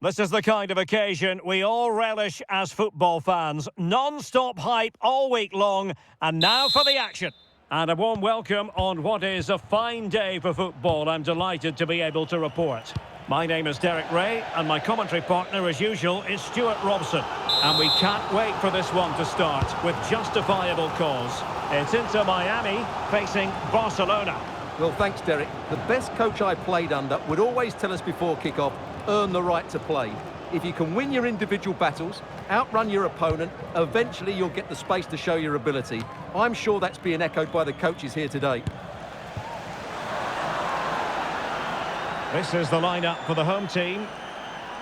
This is the kind of occasion we all relish as football fans. Non-stop hype all week long, and now for the action. And a warm welcome on what is a fine day for football. I'm delighted to be able to report. My name is Derek Ray, and my commentary partner, as usual, is Stuart Robson. And we can't wait for this one to start with justifiable cause. It's Inter Miami facing Barcelona. Well, thanks, Derek. The best coach I played under would always tell us before kick-off, earn the right to play. If you can win your individual battles, outrun your opponent, eventually you'll get the space to show your ability. I'm sure that's being echoed by the coaches here today. This is the lineup for the home team.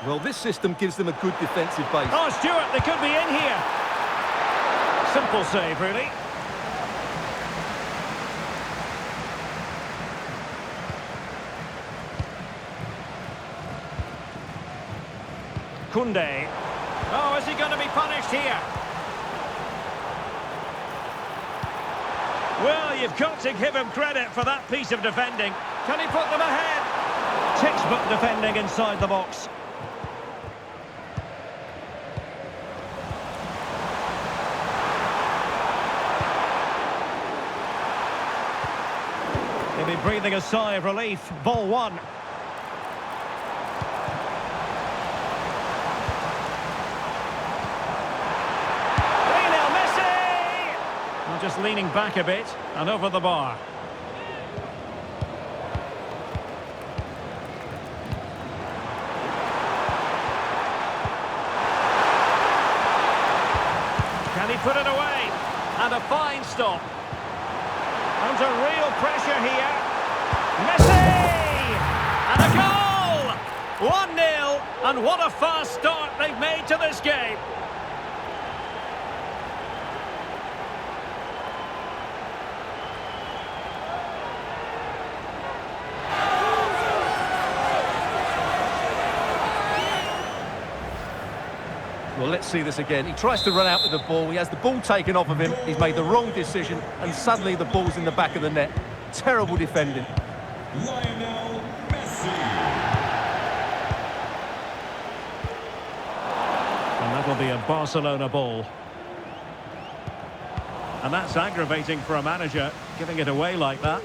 Well, this system gives them a good defensive base. Oh, Stuart, they could be in here. Simple save, really. Koundé. Oh, is he going to be punished here? Well, you've got to give him credit for that piece of defending. Can he put them ahead? Textbook defending inside the box. He'll be breathing a sigh of relief. Ball one. Just leaning back a bit and over the bar. Can he put it away? And a fine stop. Under real pressure here. Messi! And a goal! 1-0, and what a fast start they've made to this game. Well, let's see this again. He tries to run out with the ball. He has the ball taken off of him. He's made the wrong decision, and suddenly the ball's in the back of the net. Terrible defending. Lionel Messi. And that'll be a Barcelona ball. And that's aggravating for a manager, giving it away like that.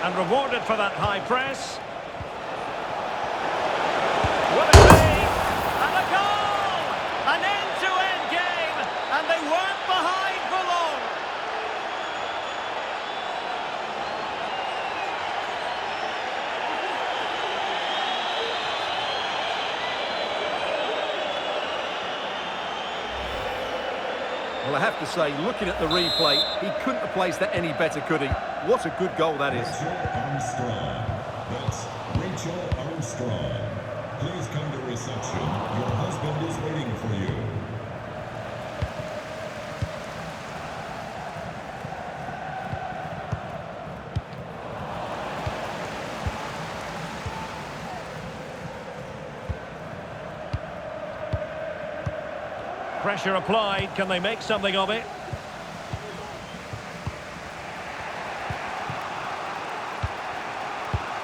And rewarded for that high press. What a save! And a goal! An end-to-end game, and they weren't behind for long. Well, I have to say, looking at the replay, he couldn't have placed that any better, could he? What a good goal that is. That's Rachel Armstrong. Please come to reception. Your husband is waiting for you. Pressure applied. Can they make something of it?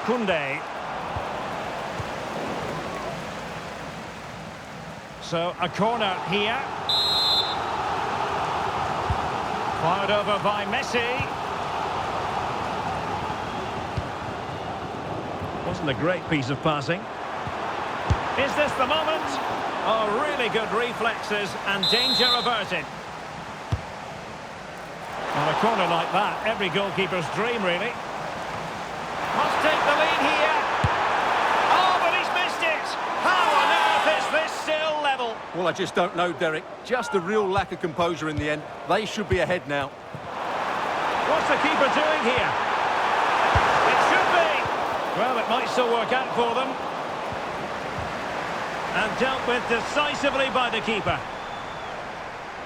Koundé. So a corner here. Fired over by Messi. Wasn't a great piece of passing. Is this the moment? Oh, really good reflexes and danger averted. On a corner like that, every goalkeeper's dream, really. Must take the lead here. Oh, but he's missed it. How on earth is this still level? Well, I just don't know, Derek. Just a real lack of composure in the end. They should be ahead now. What's the keeper doing here? It should be. Well, it might still work out for them. And dealt with decisively by the keeper.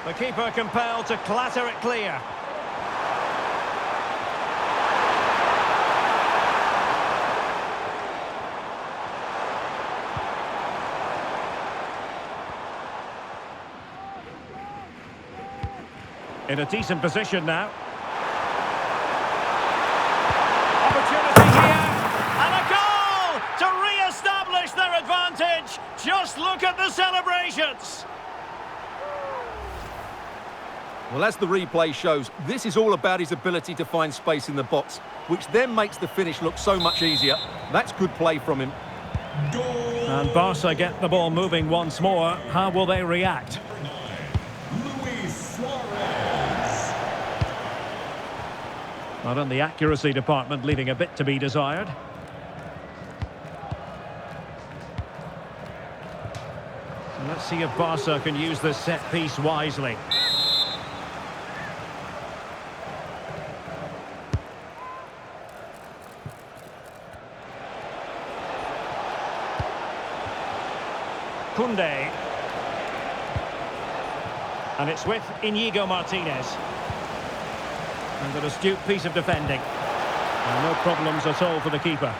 The keeper compelled to clatter it clear. In a decent position now. Just look at the celebrations! Well, as the replay shows, this is all about his ability to find space in the box, which then makes the finish look so much easier. That's good play from him. Goal! And Barca get the ball moving once more. How will they react? Luis Suarez. Not in the accuracy department, leaving a bit to be desired. And let's see if Barca can use this set piece wisely. Koundé. And it's with Inigo Martinez. And an astute piece of defending. And no problems at all for the keeper.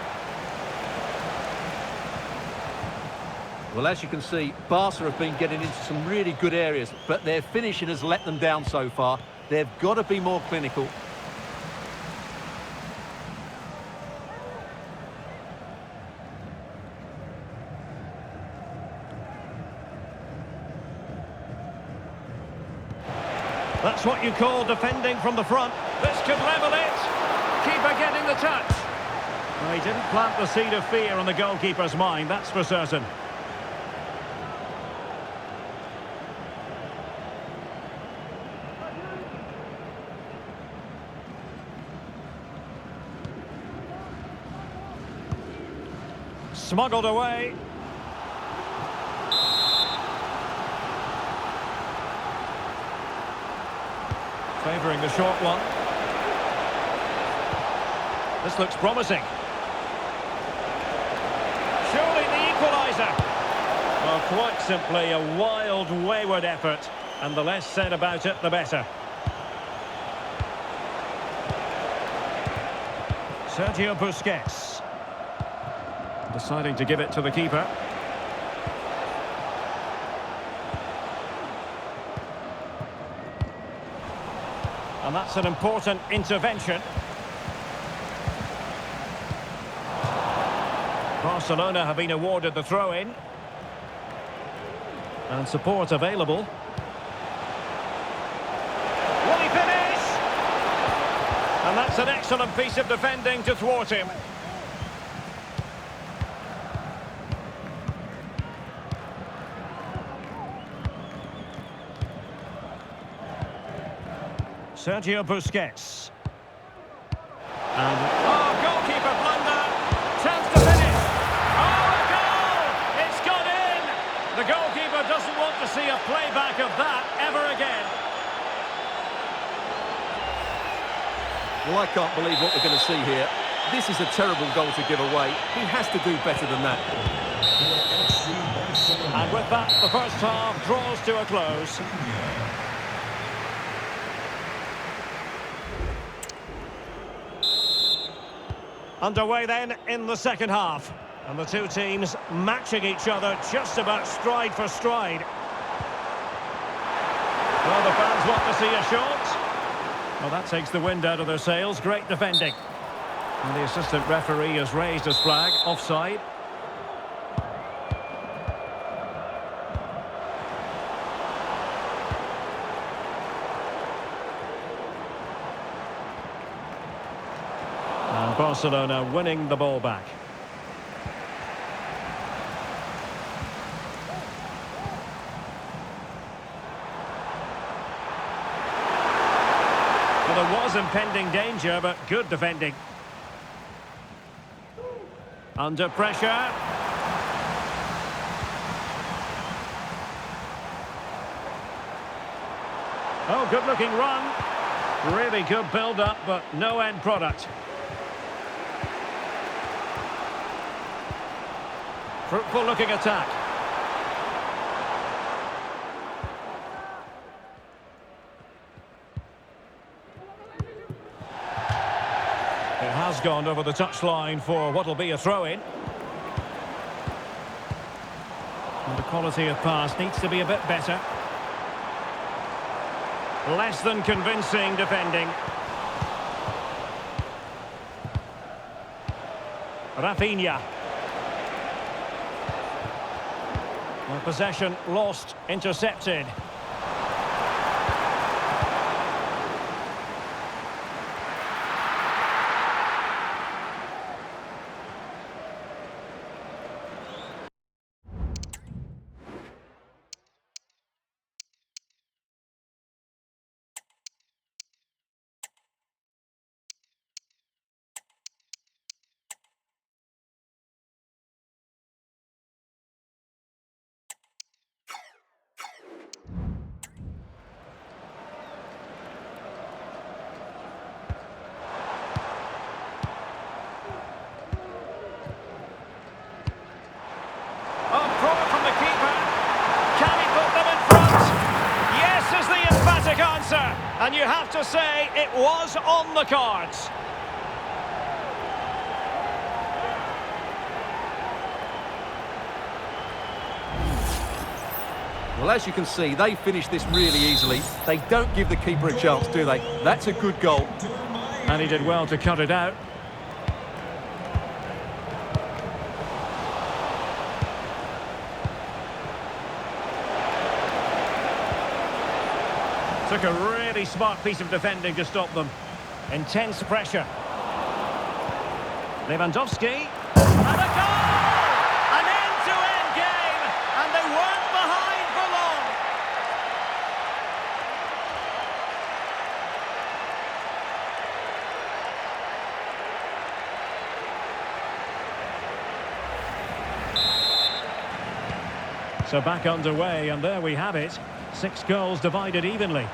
Well, as you can see, Barca have been getting into some really good areas, but their finishing has let them down so far. They've got to be more clinical. That's what you call defending from the front. This could level it. Keeper getting the touch. Well, he didn't plant the seed of fear on the goalkeeper's mind, that's for certain. Smuggled away. Favouring the short one. This looks promising. Surely the equaliser. Well, quite simply a wild, wayward effort. And the less said about it, the better. Sergio Busquets. Deciding to give it to the keeper. And that's an important intervention. Barcelona have been awarded the throw-in. And support available. Will he finish? And that's an excellent piece of defending to thwart him. Sergio Busquets. And, goalkeeper blunder. Chance to finish. Oh, a goal! It's gone in! The goalkeeper doesn't want to see a playback of that ever again. Well, I can't believe what we're going to see here. This is a terrible goal to give away. He has to do better than that. And with that, the first half draws to a close. Underway then in the second half. And the two teams matching each other just about stride for stride. Well, the fans want to see a shot. Well, that takes the wind out of their sails. Great defending. And the assistant referee has raised his flag. Offside. And Barcelona winning the ball back. Well, there was impending danger, but good defending. Under pressure. Oh, good-looking run. Really good build-up, but no end product. Fruitful-looking attack. It has gone over the touchline for what will be a throw-in. And the quality of pass needs to be a bit better. Less than convincing defending. Well, possession lost, intercepted. Oh, proper from the keeper. Can he put them in front? Yes is the emphatic answer. And you have to say it was on the cards. Well, as you can see, they finished this really easily. They don't give the keeper a chance, do they? That's a good goal. And he did well to cut it out. Took a really smart piece of defending to stop them. Intense pressure. Lewandowski. And a goal! An end-to-end game, and they weren't behind for long. So back underway, and there we have it. 6 goals divided evenly.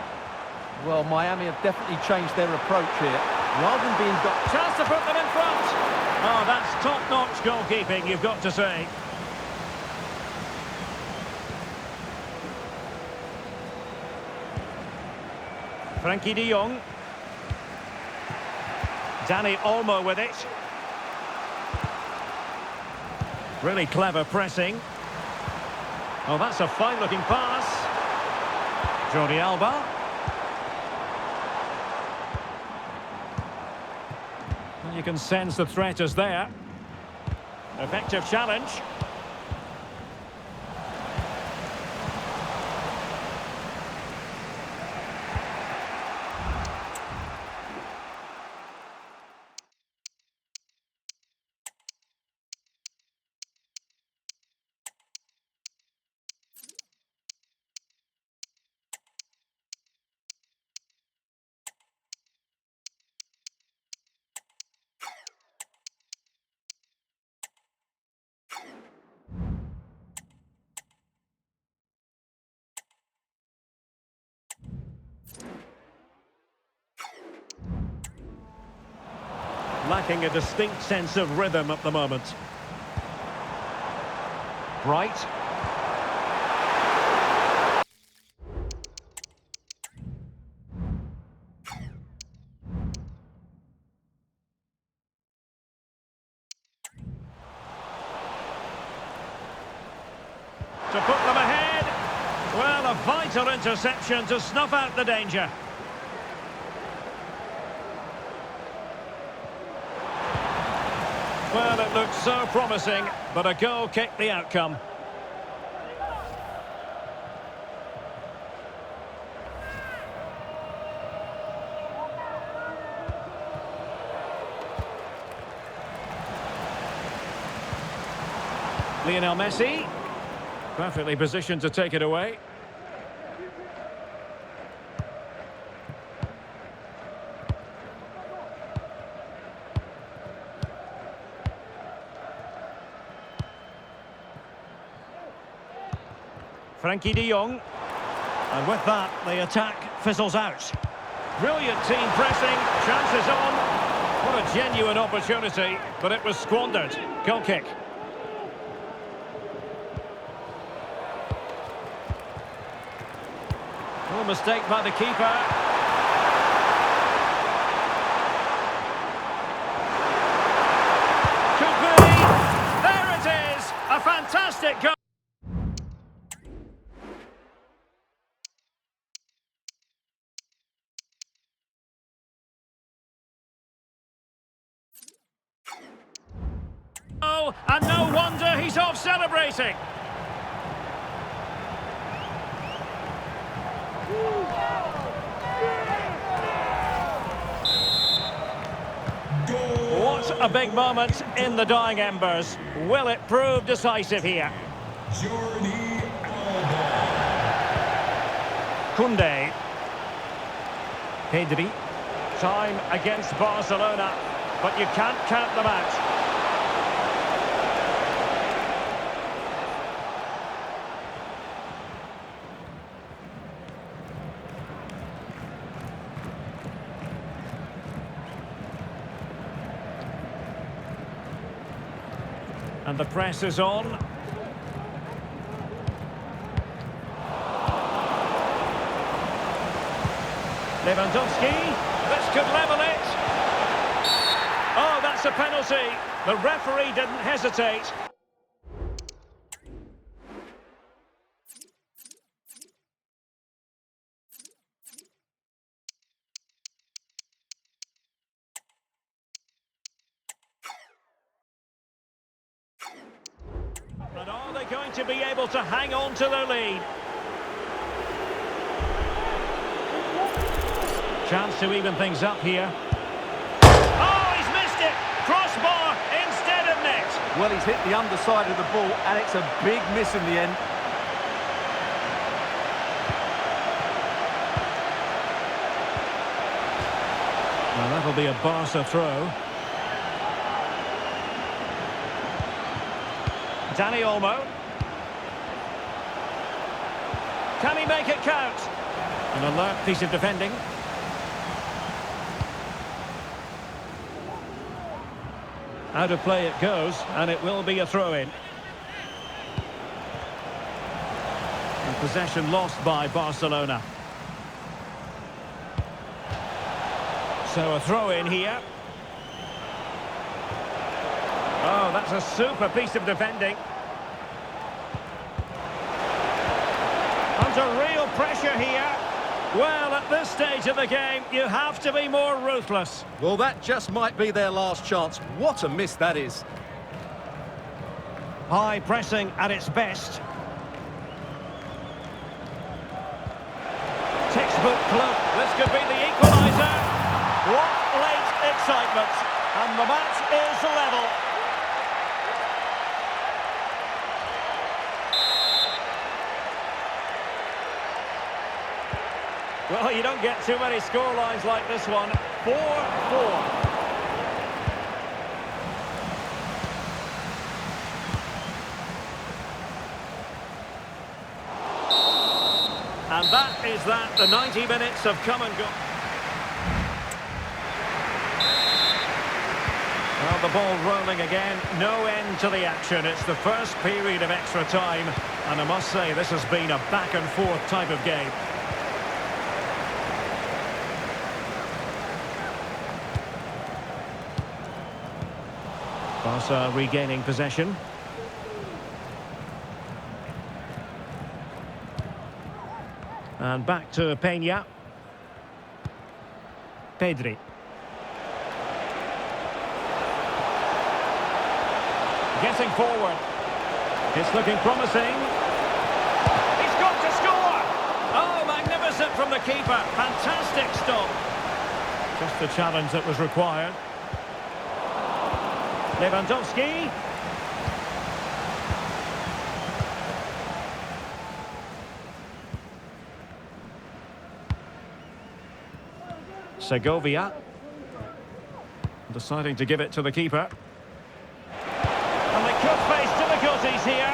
Well, Miami have definitely changed their approach here. Rather than being got... Chance to put them in front. Oh, that's top-notch goalkeeping, you've got to say. Frankie de Jong. Dani Olmo with it. Really clever pressing. Oh, that's a fine-looking pass. Jordi Alba. You can sense the threat is there. Effective challenge. Lacking a distinct sense of rhythm at the moment. Bright. To put them ahead. Well, a vital interception to snuff out the danger. Well, it looked so promising, but a goal kicked the outcome. Lionel Messi, perfectly positioned to take it away. Frankie de Jong. And with that, the attack fizzles out. Brilliant team pressing, chances on. What a genuine opportunity, but it was squandered. Goal kick. No mistake by the keeper. Could be. There it is. A fantastic goal. Oh, and no wonder he's off celebrating. What a big moment in the dying embers. Will it prove decisive here? Jordi Alba. Koundé. Pedri. Time against Barcelona, but you can't count them out. And the press is on. Lewandowski. This could level it. Oh, that's a penalty. The referee didn't hesitate. And are they going to be able to hang on to their lead? Chance to even things up here. Oh, he's missed it! Crossbar instead of net. Well, he's hit the underside of the ball, and it's a big miss in the end. Well, that'll be a Barca throw. Dani Olmo. Can he make it count? An alert piece of defending. Out of play it goes, and it will be a throw-in. And possession lost by Barcelona. So a throw-in here. Oh, that's a super piece of defending. Under real pressure here. Well, at this stage of the game, you have to be more ruthless. Well, that just might be their last chance. What a miss that is. High pressing at its best. Textbook club. This could be the equaliser. What late excitement. And the match is level. Well, you don't get too many scorelines like this one. 4-4. And that is that. The 90 minutes have come and gone. Well, the ball rolling again. No end to the action. It's the first period of extra time. And I must say, this has been a back-and-forth type of game. Barca regaining possession. And back to Peña. Pedri. Getting forward. It's looking promising. He's got to score! Oh, magnificent from the keeper. Fantastic stop. Just the challenge that was required. Lewandowski. Segovia. Deciding to give it to the keeper. And they could face difficulties here.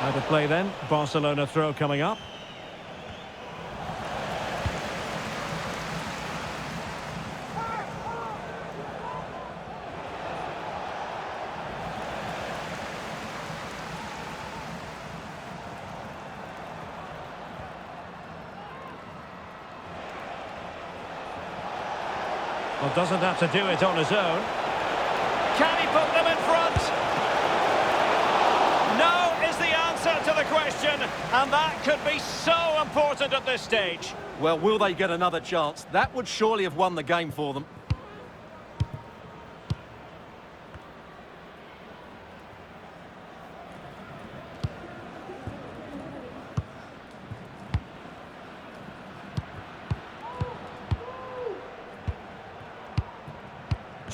Out of play then. Barcelona throw coming up. Well, doesn't have to do it on his own. Can he put them in front? No is the answer to the question, and that could be so important at this stage. Well, will they get another chance? That would surely have won the game for them.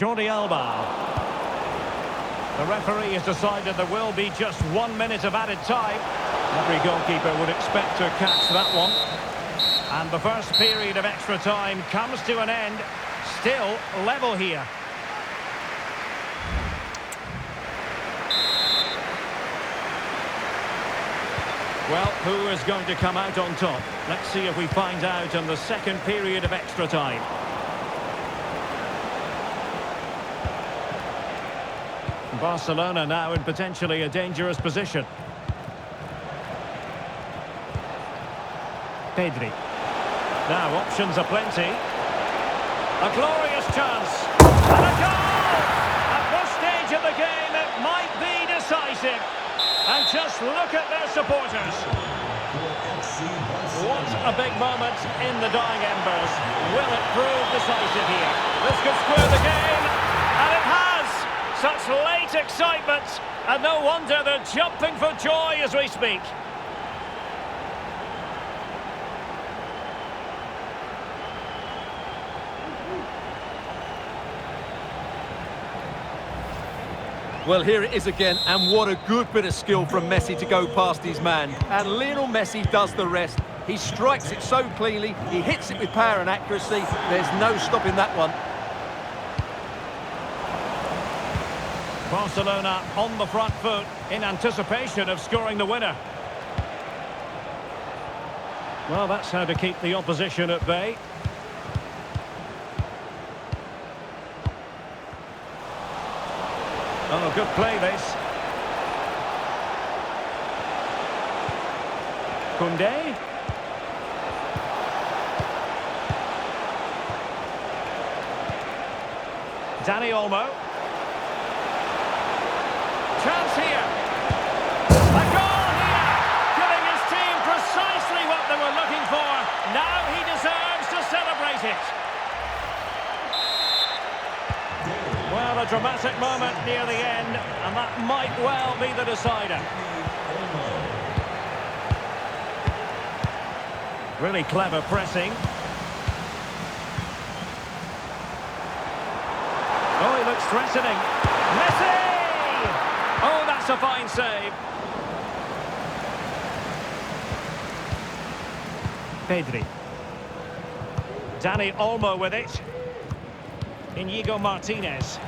Jordi Alba. The referee has decided there will be just 1 minute of added time. Every goalkeeper would expect to catch that one. And the first period of extra time comes to an end. Still level here. Well, who is going to come out on top? Let's see if we find out in the second period of extra time. Barcelona now in potentially a dangerous position. Pedri. Now options are plenty. A glorious chance. And a goal! At this stage of the game it might be decisive. And just look at their supporters. What a big moment in the dying embers. Will it prove decisive here? This could square the game. And it has! Such late excitement. And no wonder they're jumping for joy as we speak. Well, here it is again, and what a good bit of skill from Messi to go past his man. And Lionel Messi does the rest. He strikes it so cleanly, he hits it with power and accuracy. There's no stopping that one. Barcelona on the front foot in anticipation of scoring the winner. Well, that's how to keep the opposition at bay. Oh, good play this. Koundé. Dani Olmo. Chance here. A goal here. Giving his team precisely what they were looking for. Now he deserves to celebrate it. Well, a dramatic moment near the end, and that might well be the decider. Really clever pressing. Oh, he looks threatening. Messi! Oh, that's a fine save. Pedri. Dani Olmo with it. Inigo Martinez.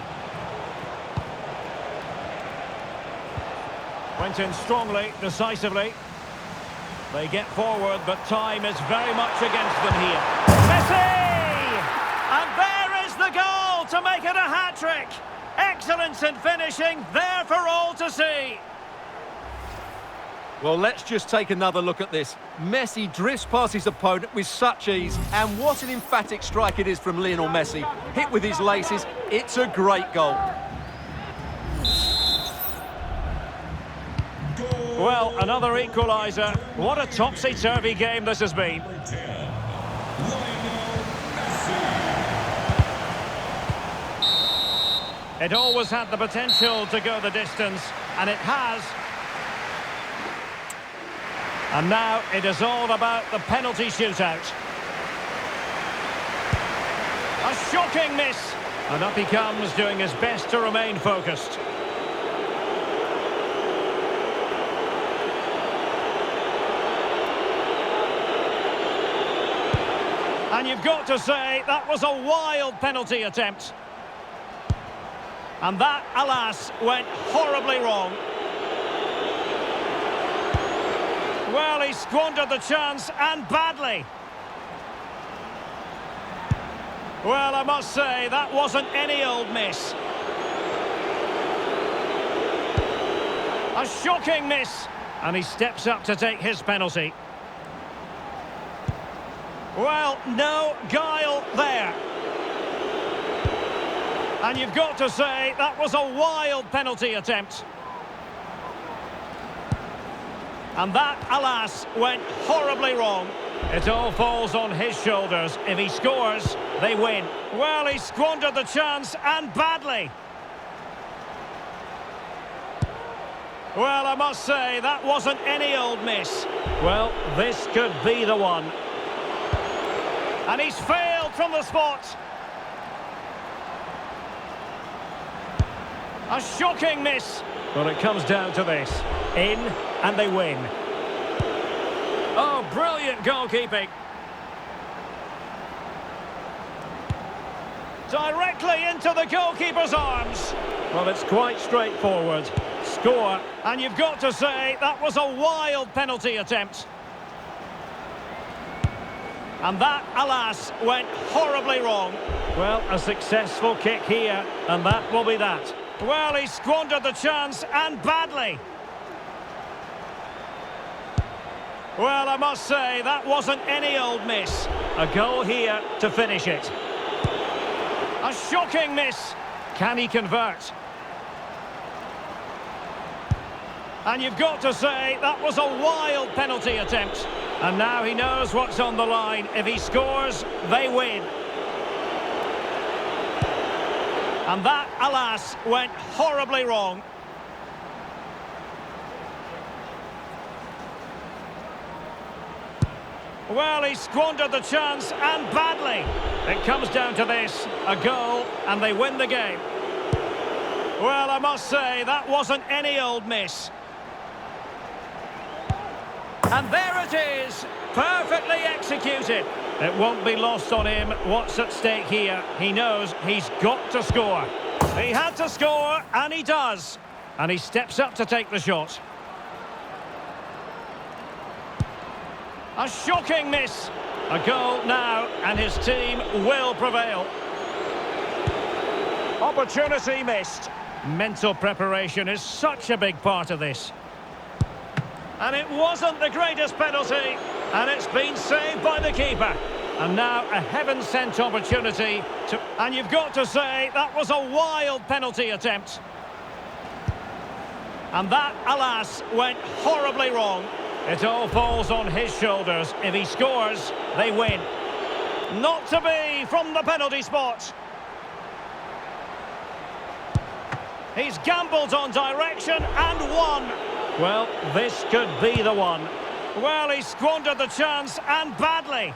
Went in strongly, decisively. They get forward, but time is very much against them here. Messi! And there is the goal to make it a hat-trick. Excellence in finishing, there for all to see. Well, let's just take another look at this. Messi drifts past his opponent with such ease. And what an emphatic strike it is from Lionel Messi. Hit with his laces, it's a great goal. Well, another equaliser. What a topsy-turvy game this has been. It always had the potential to go the distance, and it has. And now it is all about the penalty shootout. A shocking miss. And up he comes, doing his best to remain focused. And you've got to say, that was a wild penalty attempt. And that, alas, went horribly wrong. Well, he squandered the chance, and badly. Well, I must say, that wasn't any old miss. A shocking miss. And he steps up to take his penalty. Well, no guile there. And you've got to say, that was a wild penalty attempt. And that, alas, went horribly wrong. It all falls on his shoulders. If he scores, they win. Well, he squandered the chance, and badly. Well, I must say, that wasn't any old miss. Well, this could be the one. And he's failed from the spot. A shocking miss. Well, it comes down to this. In, and they win. Oh, brilliant goalkeeping. Directly into the goalkeeper's arms. Well, it's quite straightforward. Score. And you've got to say, that was a wild penalty attempt. And that, alas, went horribly wrong. Well, a successful kick here, and that will be that. Well, he squandered the chance, and badly. Well, I must say, that wasn't any old miss. A goal here to finish it. A shocking miss. Can he convert? And you've got to say, that was a wild penalty attempt. And now he knows what's on the line. If he scores, they win. And that, alas, went horribly wrong. Well, he squandered the chance, and badly. It comes down to this, a goal, and they win the game. Well, I must say, that wasn't any old miss. And there it is, perfectly executed. It won't be lost on him what's at stake here. He knows he's got to score. He had to score, and he does. And he steps up to take the shot. A shocking miss. A goal now, and his team will prevail. Opportunity missed. Mental preparation is such a big part of this. And it wasn't the greatest penalty, and it's been saved by the keeper. And now a heaven-sent opportunity to... And you've got to say, that was a wild penalty attempt. And that, alas, went horribly wrong. It all falls on his shoulders. If he scores, they win. Not to be from the penalty spot. He's gambled on direction and won. Well, this could be the one. Well, he squandered the chance, and badly.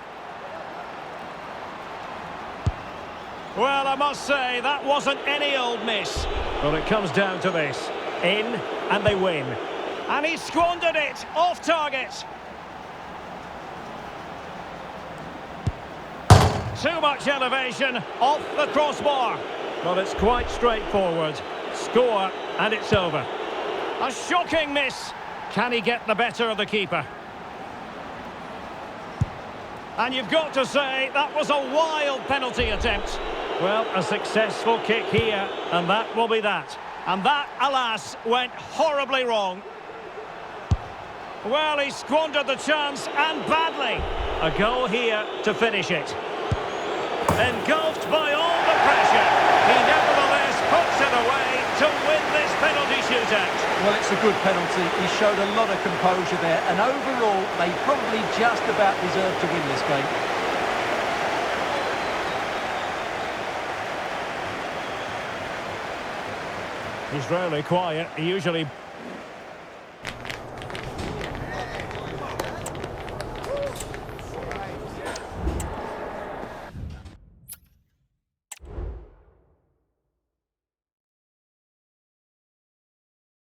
Well, I must say, that wasn't any old miss. Well, it comes down to this. In, and they win. And he squandered it, off target. Too much elevation, off the crossbar. Well, it's quite straightforward. Score, and it's over. A shocking miss. Can he get the better of the keeper? And you've got to say, that was a wild penalty attempt. Well, a successful kick here, and that will be that. And that, alas, went horribly wrong. Well, he squandered the chance, and badly. A goal here to finish it. Engulfed by all the pressure, he nevertheless puts it away to win this penalty shootout. Well, it's a good penalty. He showed a lot of composure there, and overall, they probably just about deserved to win this game. He's rarely quiet. He usually